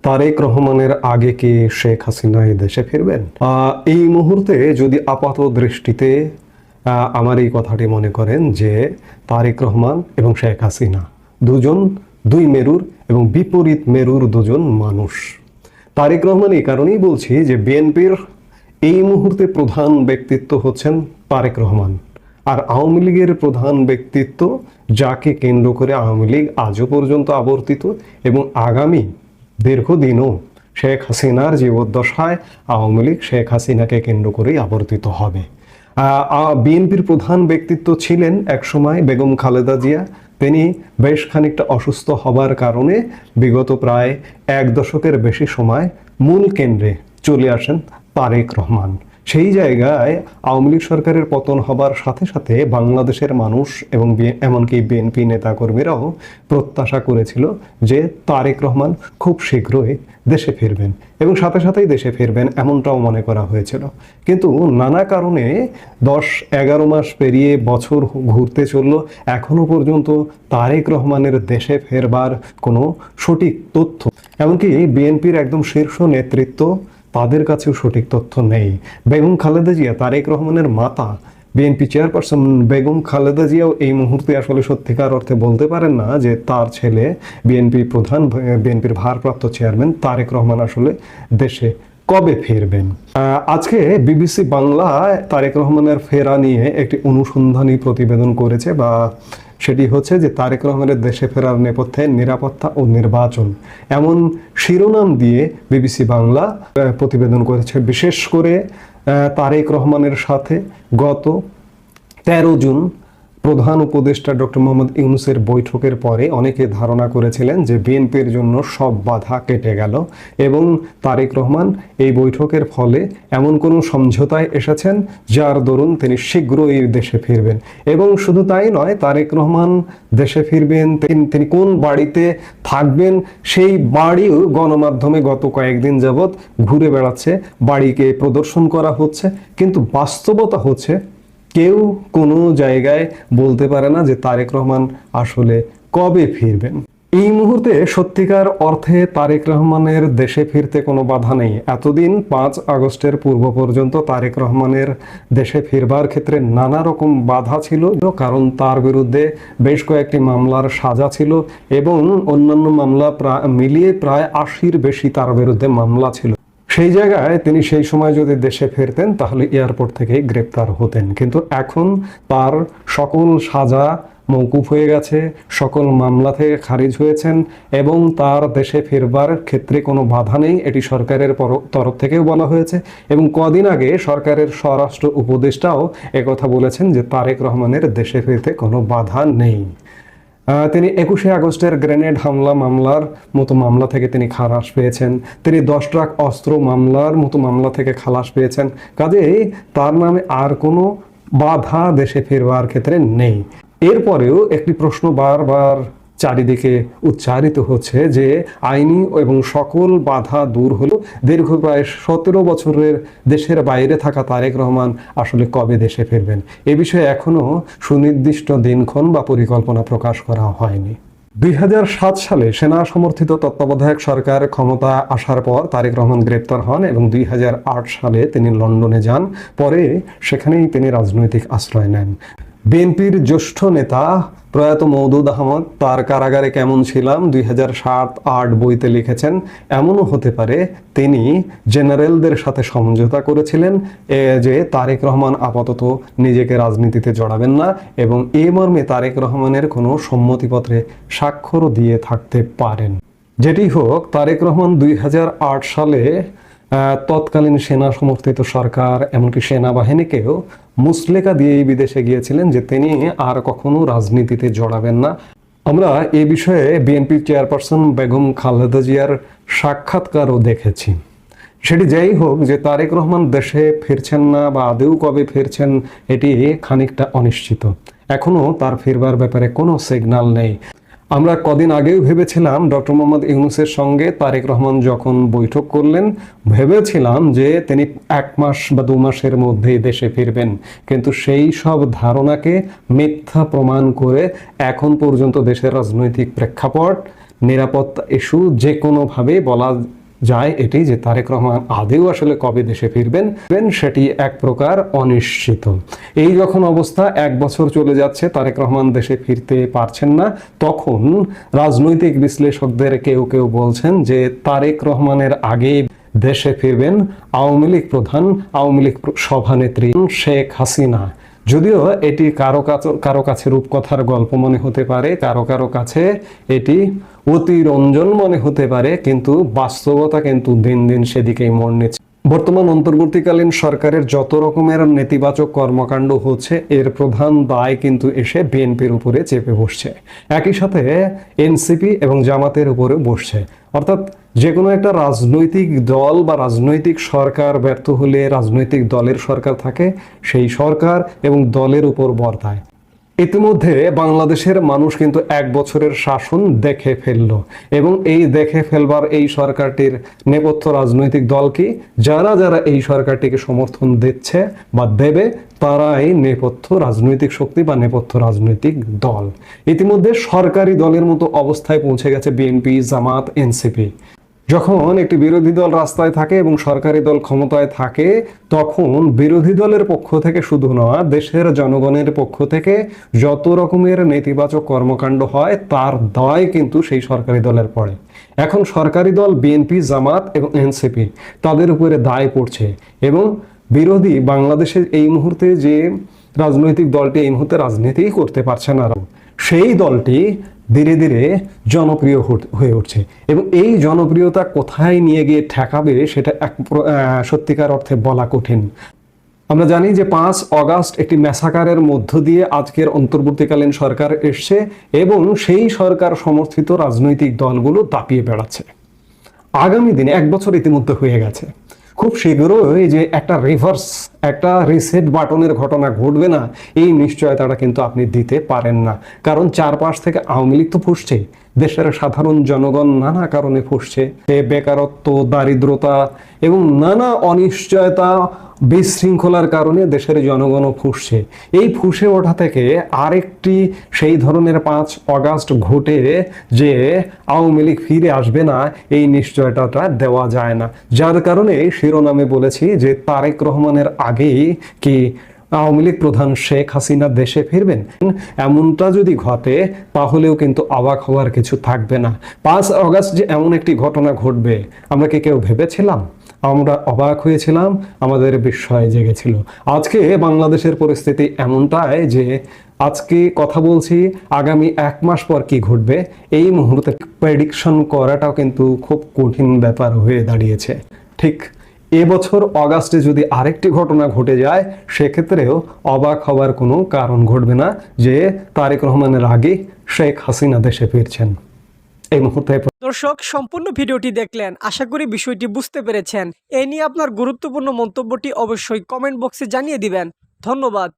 তারেক রহমানের আগে কি শেখ হাসিনা এই দেশে ফিরবেন? এই মুহূর্তে যদি আপাত দৃষ্টিতে আমার এই কথাটি মনে করেন যে তারেক রহমান এবং শেখ হাসিনা দুজন দুই মেরুর এবং বিপরীত মেরুর দুজন মানুষ। তারেক রহমান এই কারণেই বলছি যে বিএনপির এই মুহূর্তে প্রধান ব্যক্তিত্ব হচ্ছেন তারেক রহমান, আর আওয়ামী লীগের প্রধান ব্যক্তিত্ব যাকে কেন্দ্র করে আওয়ামী লীগ আজও পর্যন্ত আবর্তিত এবং আগামী দীর্ঘদিনও শেখ হাসিনার জীবদ্দশায় আওয়ামী লীগ শেখ হাসিনাকে কেন্দ্র করেই আবর্তিত হবে। বিএনপির প্রধান ব্যক্তিত্ব ছিলেন একসময় বেগম খালেদা জিয়া। তিনি বেশ খানিকটা অসুস্থ হবার কারণে বিগত প্রায় 1 দশকের বেশি সময় মূল কেন্দ্রে চলে আসেন তারেক রহমান। সেই জায়গায় আওয়ামী লীগ সরকারের পতন হবার সাথে সাথে বাংলাদেশের মানুষ এবং এমনকি বিএনপি নেতাকর্মীরাও প্রত্যাশা করেছিল যে তারেক রহমান খুব শীঘ্রই দেশে ফিরবেন এবং সাথে সাথেই দেশে ফিরবেন এমনটাও মনে করা হয়েছিল। কিন্তু নানা কারণে 10-11 মাস পেরিয়ে বছর ঘুরতে চলল, এখনো পর্যন্ত তারেক রহমানের দেশে ফেরবার কোনো সঠিক তথ্য, এমনকি বিএনপির একদম শীর্ষ নেতৃত্ব তাদের কাছেও সঠিক তথ্য নেই। বেগম খালেদা জিয়া, তারেক রহমানের মাতা, BNP chairperson Begum Khaleda Xiao এই মুহূর্তে আসলে সত্যিকার অর্থে বলতে পারেন না যে তার ছেলে বিএনপির ভারপ্রাপ্ত চেয়ারম্যান তারেক রহমান আসলে দেশে কবে ফিরবেন। আজকে বিবিসি বাংলা তারেক রহমানের ফেরা নিয়ে একটি অনুসন্ধানী প্রতিবেদন করেছে, বা সেটি হচ্ছে যে তারেক রহমানের দেশে ফেরার নেপথ্যে নিরাপত্তা ও নির্বাচন, এমন শিরোনাম দিয়ে বিবিসি বাংলা প্রতিবেদন করেছে। বিশেষ করে তারেক রহমানের সাথে গত 13 জুন প্রধান উপদেষ্টা ডক্টর মোহাম্মদ ইউনূসের বৈঠকের পরে অনেকে ধারণা করেছিলেন যে বিএনপির জন্য সব বাধা কেটে গেল এবং তারেক রহমান এই বৈঠকের ফলে এমন কোনো সমঝোতায় এসেছেন যার দরুন তিনি শীঘ্রই দেশে ফিরবেন। এবং শুধু তাই নয়, তারেক রহমান দেশে ফিরবেন, তিনি কোন বাড়িতে থাকবেন সেই বাড়িও গণমাধ্যমে গত কয়েকদিন যাবৎ ঘুরে বেড়াচ্ছে, বাড়িকে প্রদর্শন করা হচ্ছে, কিন্তু বাস্তবতা হচ্ছে কেউ কোনো জায়গায় বলতে পারে না যে তারেক রহমান আসলে কবে ফিরবেন। এই মুহূর্তে সত্যিকার অর্থে তারেক রহমানের দেশে ফিরতে কোনো বাধা নেই। এতদিন 5 আগস্টের পূর্ব পর্যন্ত তারেক রহমানের দেশে ফিরবার ক্ষেত্রে নানা রকম বাধা ছিল, কারণ তার বিরুদ্ধে বেশ কয়েকটি মামলার সাজা ছিল এবং অন্যান্য মামলা মিলিয়ে প্রায় 80-র বেশি তার বিরুদ্ধে মামলা ছিল। সেই জায়গায় তিনি সেই সময় যদি দেশে ফিরতেন তাহলে এয়ারপোর্ট থেকেই গ্রেপ্তার হতেন, কিন্তু এখন তার সকল সাজা মওকুফ হয়ে গেছে, সকল মামলা থেকে খারিজ হয়েছেন এবং তার দেশে ফিরবার ক্ষেত্রে কোনো বাধা নেই, এটি সরকারের তরফ থেকেও বলা হয়েছে। এবং কদিন আগে সরকারের স্বরাষ্ট্র উপদেষ্টাও একথা বলেছেন যে তারেক রহমানের দেশে ফিরতে কোনো বাধা নেই। তিনি 21শে আগস্টের গ্রেনেড হামলা মামলার মতো মামলা থেকে তিনি খালাস পেয়েছেন, তিনি 10 ট্রাক অস্ত্র মামলার মতো মামলা থেকে খালাস পেয়েছেন। কাজেই তার নামে আর কোনো বাধা দেশে ফিরবার ক্ষেত্রে নেই। এরপরেও একটি প্রশ্ন বারবার চারিদিকে উচ্চারিত হচ্ছে যে আইনি এবং সকল বাধা দূর হলো দীর্ঘ প্রায় 17 বছরের দেশের বাইরে থাকা তারেক রহমান আসলে কবে দেশে ফিরবেন। এ বিষয়ে এখনো সুনির্দিষ্ট দিনক্ষণ বা পরিকল্পনা প্রকাশ করা হয়নি। 2007 সালে সেনা সমর্থিত তত্ত্বাবধায়ক সরকার ক্ষমতা আসার পর তারেক রহমান গ্রেপ্তার হন এবং 2008 সালে তিনি লন্ডনে যান। পরে সেখানেই তিনি রাজনৈতিক আশ্রয় নেন। বিএনপির জ্যেষ্ঠ নেতা প্রয়াত মওদুদ আহমদ তার কারাগারে কেমন ছিলাম 2007-08 বইতে লিখেছেন, এমনও হতে পারে তিনি জেনারেলদের সাথে সমঝোতা করেছিলেন যে তারেক রহমান আপাতত নিজেকে রাজনীতিতে জড়াবেন না এবং এই মর্মে তারেক রহমানের কোনো সম্মতিপত্রে স্বাক্ষরও দিয়ে থাকতে পারেন। যেটি হোক, তারেক রহমান 2008 সালে তৎকালীন সেনা সমর্থিত সরকার এমনকি সেনাবাহিনীকেও মুচলেকা দিয়েই বিদেশে গিয়েছিলেন যে তিনি আর কখনো রাজনীতিতে জড়াবেন না। আমরা এ বিষয়ে বিএনপি চেয়ারপারসন বেগম খালেদা জিয়ার সাক্ষাৎকারও দেখেছি। সেটি যাই হোক, যে তারেক রহমান দেশে ফিরছেন না বা আদৌ কবে ফিরছেন এটি খানিকটা অনিশ্চিত। এখনো তার ফিরবার ব্যাপারে কোনো সিগন্যাল নেই। আমরা কদিন আগেও ভেবেছিলাম ডক্টর মোহাম্মদ ইউনূসের সঙ্গে তারেক রহমান যখন বৈঠক করলেন ভেবেছিলাম যে তিনি 1 মাস বা 2 মাসের মধ্যেই দেশে ফিরবেন, কিন্তু সেই সব ধারণাকে মিথ্যা প্রমাণ করে এখন পর্যন্ত দেশের রাজনৈতিক প্রেক্ষাপট নিরাপত্তা ইস্যু যে কোনোভাবে বলা যায় এটি যে তারেক রহমান আদেও আসলে কবে দেশে ফিরবেন সেটি এক প্রকার অনিশ্চিত। এই যখন অবস্থা, 1 বছর চলে যাচ্ছে তারেক রহমান দেশে ফিরতে পারছেন না, তখন রাজনৈতিক বিশ্লেষকদের কেউ কেউ বলছেন যে তারেক রহমানের আগে দেশে ফিরবেন আওয়ামী লীগ প্রধান, আওয়ামী লীগ সভানেত্রী শেখ হাসিনা। যদিও এটি কারো কাছে রূপকথার গল্প মনে হতে পারে, কারো কাছে এটি অতিরঞ্জন মনে হতে পারে, কিন্তু বাস্তবতা কিন্তু দিন দিন সেদিকেই মোড় নিচ্ছে। বর্তমান অন্তর্বর্তীকালীন সরকারের যত রকমের নেতিবাচক কর্মকাণ্ড হচ্ছে, এর প্রধান দায় কিন্তু এসে বিএনপির উপরে চেপে বসছে, একই সাথে এনসিপি এবং জামাতের উপরে বসছে। অর্থাৎ যে কোনো একটা রাজনৈতিক দল বা রাজনৈতিক সরকার ব্যর্থ হলে রাজনৈতিক দলের সরকার থাকে, সেই সরকার এবং দলের উপর বর্তায়। ইতিমধ্যে বাংলাদেশের মানুষ কিন্তু 1 বছরের শাসন দেখে ফেলল, এবং এই দেখে ফেলবার এই সরকারটির নেপথ্য রাজনৈতিক দল কি, যারা এই সরকারটিকে সমর্থন দিচ্ছে বা দেবে তারাই নেপথ্য রাজনৈতিক শক্তি বা নেপথ্য রাজনৈতিক দল। ইতিমধ্যে সরকারি দলের মতো অবস্থায় পৌঁছে গেছে বিএনপি, জামাত, এনসিপি। যখন একটি বিরোধী দল রাস্তায় থাকে এবং সরকারি দল ক্ষমতায় থাকে, তখন বিরোধী দলের পক্ষ থেকে শুধু নয়, দেশের জনগণের পক্ষ থেকে যত রকমের নেতিবাচক কর্মকাণ্ড হয় তার দায় কিন্তু সেই সরকারি দলের পড়ে। এখন সরকারি দল বিএনপি, জামাত এবং এনসিপি তাদের উপরে দায় পড়ছে, এবং বিরোধী বাংলাদেশের এই মুহূর্তে যে রাজনৈতিক দলটি এই মুহূর্তে রাজনীতিই করতে পারছে না, সেই দলটি ধীরে ধীরে জনপ্রিয় হয়ে উঠছে, এবং এই জনপ্রিয়তা কোথায় নিয়ে গিয়ে ঠেকাবে সেটা সত্যিকার অর্থে বলা কঠিন। আমরা জানি যে 5 অগাস্ট একটি ম্যাসাকারের মধ্য দিয়ে আজকের অন্তর্বর্তীকালীন সরকার এসছে, এবং সেই সরকার সমর্থিত রাজনৈতিক দলগুলো দাপিয়ে বেড়াচ্ছে। আগামী দিনে 1 বছর ইতিমধ্যে হয়ে গেছে, খুব শীঘ্রই যে একটা একটা রিসেট বাটনের ঘটনা ঘটবে না, এই নিশ্চয়তাটা কিন্তু আপনি দিতে পারেন না। কারণ চারপাশ থেকে আওয়ামী লীগ তো ফুসছে, দেশের সাধারণ জনগণ নানা কারণে ফুসছে, বেকারত্ব, দারিদ্রতা এবং নানা অনিশ্চয়তা, বিশৃঙ্খলার কারণে দেশের জনগণও ফুসছে। এই ফুসে ওঠা থেকে আরেকটি সেই ধরনের 5 অগাস্ট ঘটে যে আওয়ামী লীগ ফিরে আসবে না, এই নিশ্চয়তাটা দেওয়া যায় না। যার কারণে শিরোনামে বলেছি যে তারেক রহমানের আগেই কি আওয়ামী লীগ প্রধান শেখ হাসিনা দেশে ফিরবেন। এমনটা যদি ঘটে তাহলেও কিন্তু অবাক হওয়ার কিছু থাকবে না। 5 অগাস্ট যে এমন একটি ঘটনা ঘটবে আমরা কি কেউ ভেবেছিলাম? আমরা অবাক হয়েছিলাম, আমাদের বিস্ময় জেগেছিল। আজকে বাংলাদেশের পরিস্থিতি এমনটাই যে আজকে কথা বলছি, আগামী 1 মাস পর কি ঘটবে এই মুহূর্তে প্রেডিকশন করাটাও কিন্তু খুব কঠিন ব্যাপার হয়ে দাঁড়িয়েছে। ঠিক এবছর অগাস্টে যদি আরেকটি ঘটনা ঘটে যায়, সেক্ষেত্রেও অবাক হওয়ার কোনো কারণ ঘটবে না যে তারেক রহমানের আগে শেখ হাসিনা দেশে ফিরছেন। এই মুহূর্তে দর্শক, সম্পূর্ণ ভিডিওটি দেখলেন, আশা করি বিষয়টি বুঝতে পেরেছেন। এই নিয়ে আপনার গুরুত্বপূর্ণ মন্তব্যটি অবশ্যই কমেন্ট বক্সে জানিয়ে দিবেন। ধন্যবাদ।